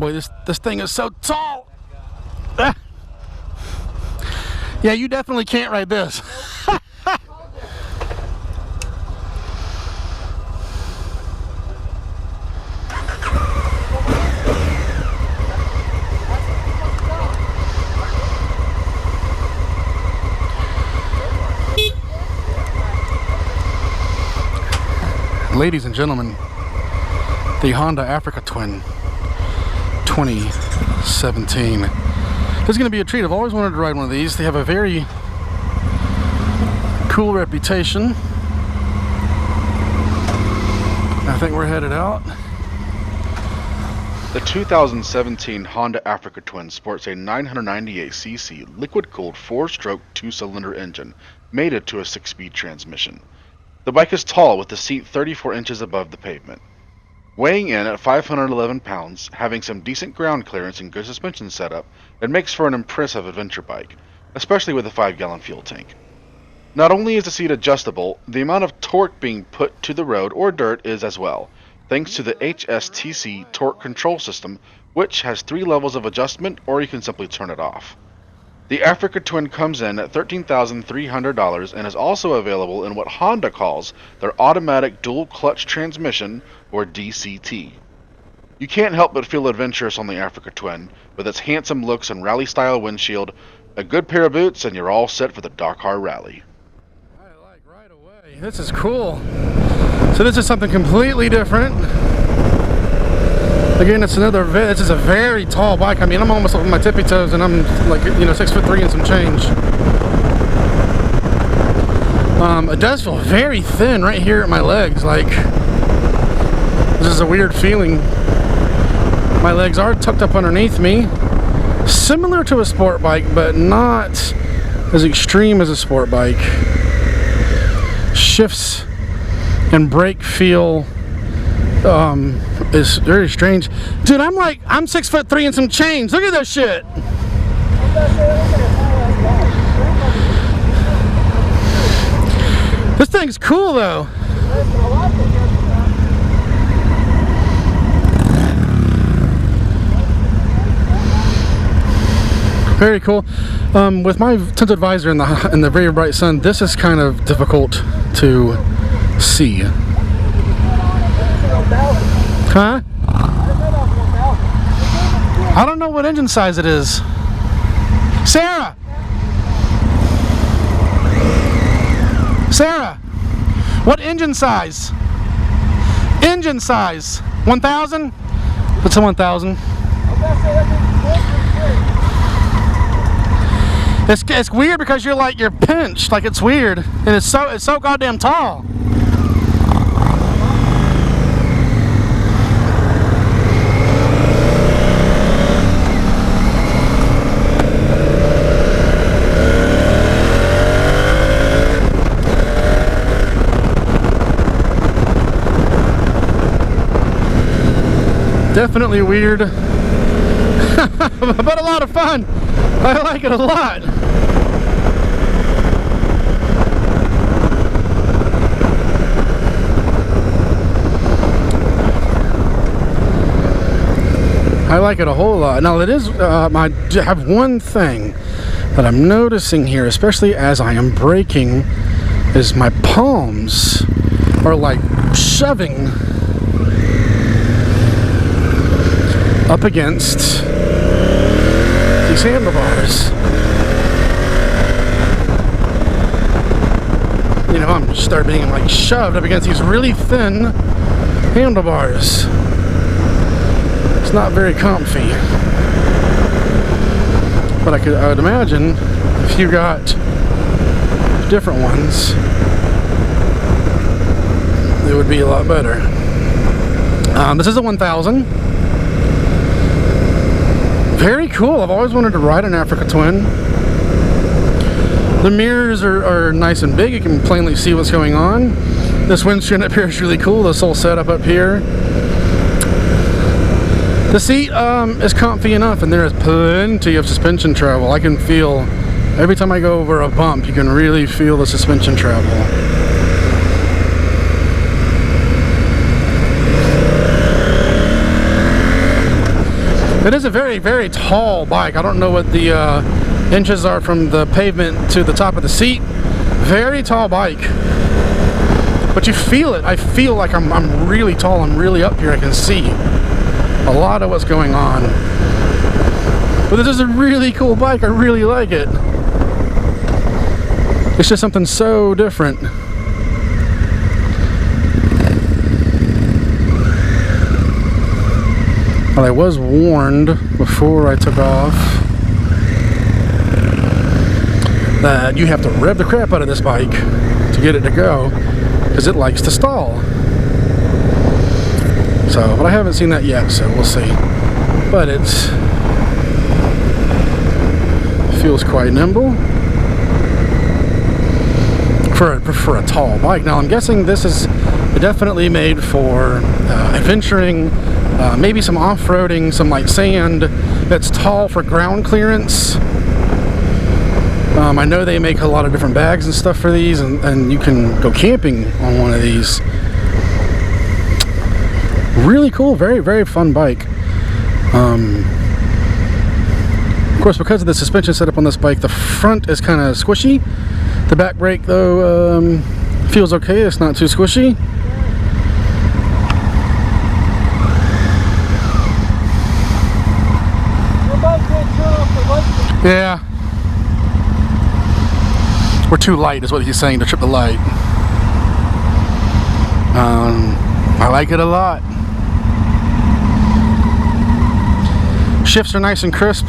boy, this thing is so tall. Ah. Yeah, you definitely can't ride this. Ladies and gentlemen, the Honda Africa Twin 2017. This is going to be a treat. I've always wanted to ride one of these. They have a very cool reputation. I think we're headed out. The 2017 Honda Africa Twin sports a 998cc liquid-cooled 4-stroke 2-cylinder engine mated to a 6-speed transmission. The bike is tall with the seat 34 inches above the pavement. Weighing in at 511 pounds, having some decent ground clearance and good suspension setup, it makes for an impressive adventure bike, especially with a 5-gallon fuel tank. Not only is the seat adjustable, the amount of torque being put to the road or dirt is as well, thanks to the HSTC Torque Control System, which has 3 levels of adjustment, or you can simply turn it off. The Africa Twin comes in at $13,300 and is also available in what Honda calls their automatic dual clutch transmission, or DCT. You can't help but feel adventurous on the Africa Twin, with its handsome looks and rally-style windshield, a good pair of boots, and you're all set for the Dakar Rally. I like right away. This is cool. So this is something completely different. Again, it's another. This is a very tall bike. I mean, I'm almost on my tippy toes, and I'm like, 6'3" and some change. It does feel very thin right here at my legs. Like, this is a weird feeling. My legs are tucked up underneath me, similar to a sport bike, but not as extreme as a sport bike. Shifts and brake feel is very strange. Dude, I'm 6'3" and some change. Look at this shit. This thing's cool though. Very cool. With my tinted visor in the very bright sun, this is kind of difficult to see. Huh? I don't know what engine size it is. Sarah! Sarah! What engine size? Engine size. 1,000? It's a 1,000. It's weird because you're pinched, like it's weird, and it's so goddamn tall. Definitely weird, but a lot of fun. I like it a lot. I like it a whole lot. Now it is, I have one thing that I'm noticing here, especially as I am braking, is my palms are like shoving up against these handlebars. I'm start being like shoved up against these really thin handlebars. It's not very comfy. But I would imagine if you got different ones, it would be a lot better. This is a 1000. Very cool. I've always wanted to ride an Africa Twin. The mirrors are nice and big. You can plainly see what's going on. This windshield up here is really cool. This whole setup up here. The seat is comfy enough, and there is plenty of suspension travel. I can feel, every time I go over a bump, you can really feel the suspension travel. It is a very, very tall bike. I don't know what the inches are from the pavement to the top of the seat. Very tall bike. But you feel it. I feel like I'm really tall. I'm really up here. I can see a lot of what's going on. But this is a really cool bike. I really like it. It's just something so different. Well, I was warned before I took off that you have to rev the crap out of this bike to get it to go, because it likes to stall. So, but I haven't seen that yet, so we'll see. But it feels quite nimble for a tall bike. Now I'm guessing this is definitely made for adventuring, maybe some off-roading, some like sand that's tall for ground clearance. I know they make a lot of different bags and stuff for these, and you can go camping on one of these. Really cool, very, very fun bike. Of course, because of the suspension setup on this bike, the front is kind of squishy. The back brake, though, feels okay. It's not too squishy. Yeah. We're too light, is what he's saying, to trip the light. I like it a lot. Shifts are nice and crisp.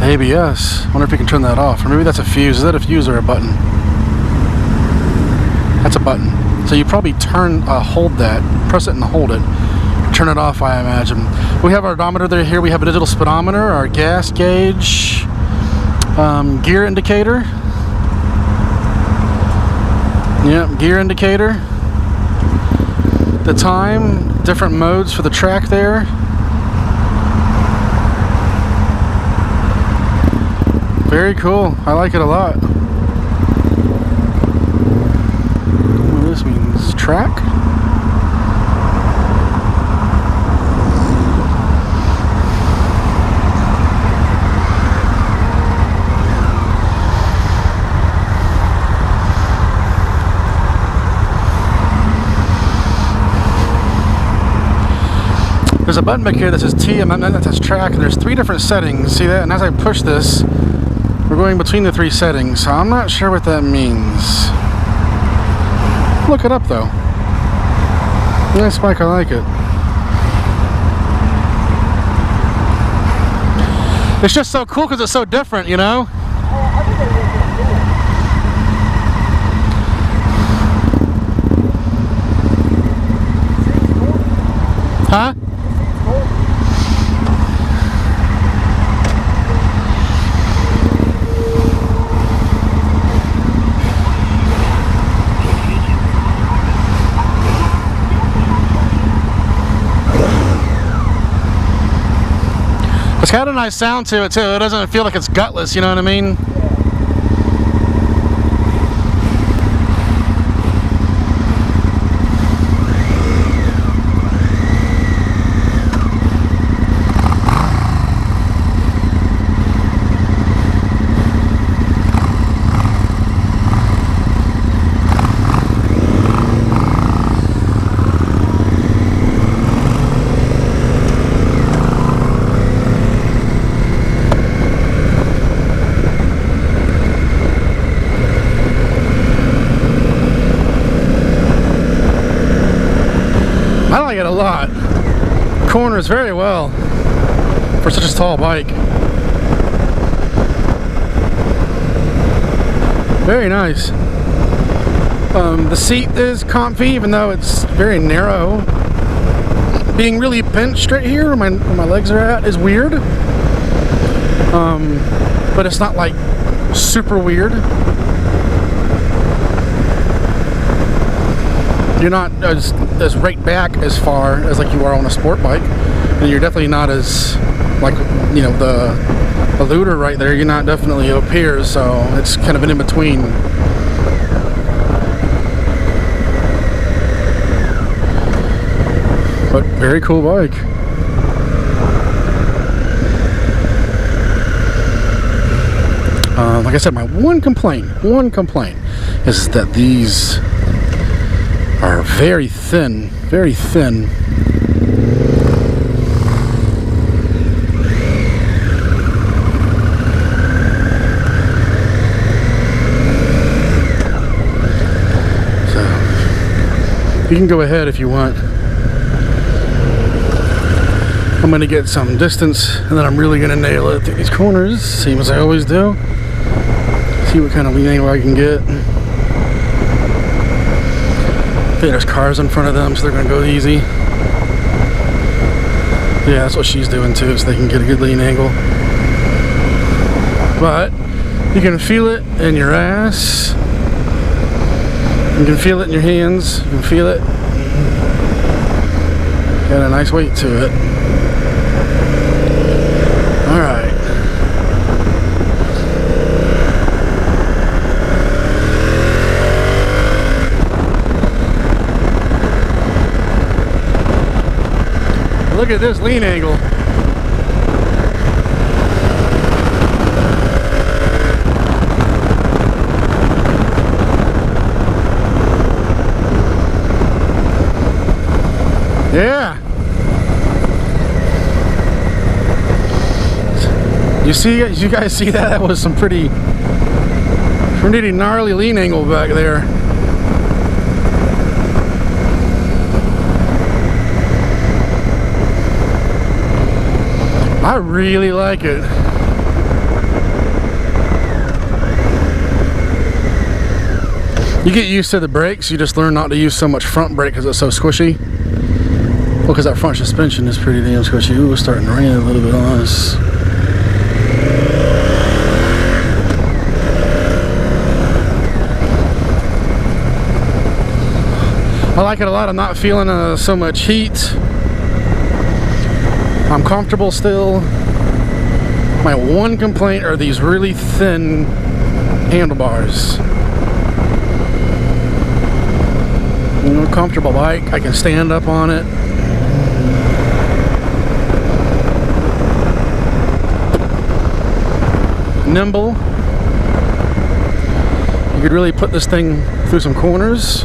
ABS. I wonder if we can turn that off. Or maybe that's a fuse. Is that a fuse or a button? That's a button. So you probably hold that, press it and hold it. Turn it off, I imagine. We have our odometer there. Here we have a digital speedometer, our gas gauge, gear indicator. Yep, gear indicator. The time, different modes for the track there. Very cool. I like it a lot. What this means, track. There's a button back here that says T, and that says track, and there's 3 different settings. See that? And as I push this, we're going between the 3 settings, so I'm not sure what that means. Look it up though. Nice bike, I like it. It's just so cool because it's so different, you know? Huh? It's got a nice sound to it too. It doesn't feel like it's gutless, you know what I mean? I like it a lot. Corners very well for such a tall bike. Very nice. The seat is comfy, even though it's very narrow. Being really pinched right here where my legs are at is weird. But it's not like super weird. You're not as right back as far as like you are on a sport bike, and you're definitely not as like, you know, the eluder right there. You're not definitely up here, so it's kind of an in between. But very cool bike. Like I said, my one complaint is that these are very thin, very thin. So, you can go ahead if you want. I'm going to get some distance, and then I'm really going to nail it through these corners, same as I always do. See what kind of lean angle I can get. Okay, there's cars in front of them, so they're going to go easy. Yeah, that's what she's doing too, so they can get a good lean angle. But you can feel it in your ass. You can feel it in your hands. You can feel it. Got a nice weight to it. Alright. Look at this lean angle. Yeah. You guys see that? That was some pretty gnarly lean angle back there. I really like it. You get used to the brakes, you just learn not to use so much front brake because it's so squishy. Well, because that front suspension is pretty damn squishy. Ooh, it's starting to rain a little bit on us. I like it a lot. I'm not feeling so much heat. I'm comfortable still. My one complaint are these really thin handlebars. You know, comfortable bike. I can stand up on it. Nimble. You could really put this thing through some corners.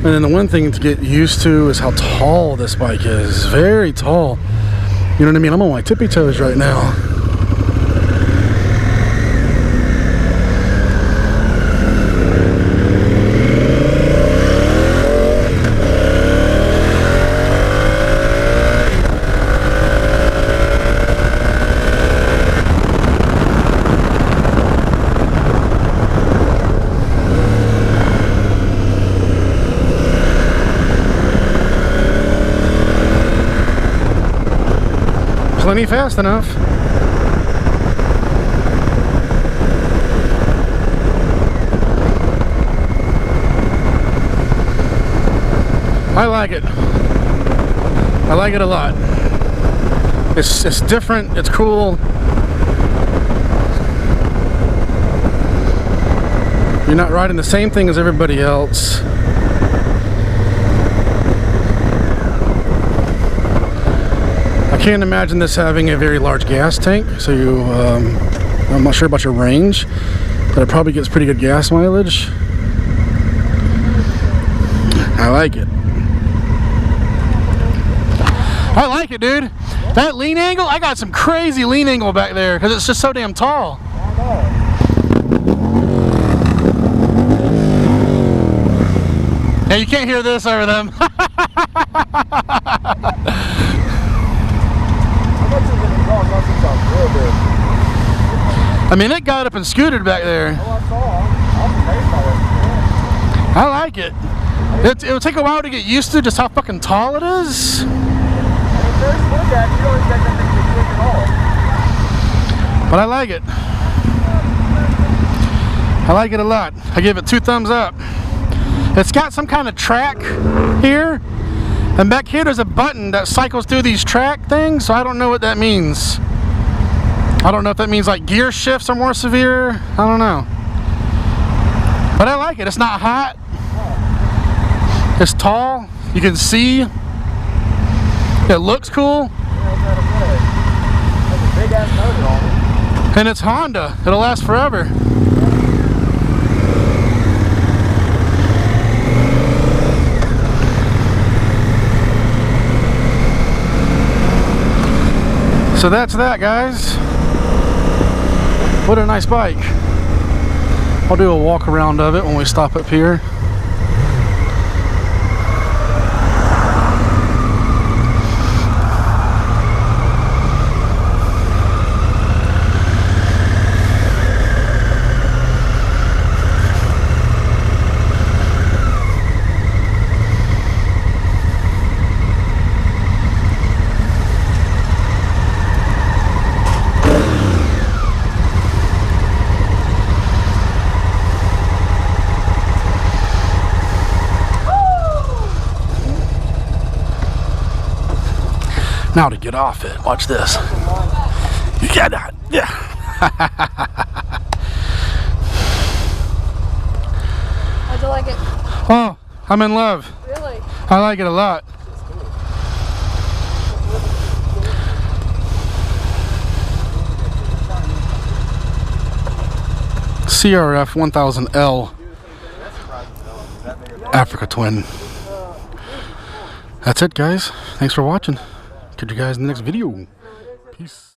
And then the one thing to get used to is how tall this bike is. Very tall. You know what I mean? I'm on my tippy toes right now. Plenty fast enough. I like it. I like it a lot. It's different, it's cool. You're not riding the same thing as everybody else. I can't imagine this having a very large gas tank, so I'm not sure about your range, but it probably gets pretty good gas mileage. I like it. I like it, dude. That lean angle, I got some crazy lean angle back there because it's just so damn tall. Yeah, you can't hear this over them. I mean, it got up and scooted back there. I like it. It'll take a while to get used to just how fucking tall it is. But I like it. I like it a lot. I give it 2 thumbs up. It's got some kind of track here, And back here there's a button that cycles through these track things, so I don't know what that means. I don't know if that means like gear shifts are more severe. I don't know. But I like it. It's not hot. It's tall. You can see. It looks cool. And it's Honda. It'll last forever. So that's that, guys. What a nice bike. I'll do a walk around of it when we stop up here. Now to get off it, watch this. You got that, yeah. How'd you like it? Oh, I'm in love. Really? I like it a lot. CRF 1000L Africa Twin. That's it, guys. Thanks for watching. Catch you guys in the next video. Peace.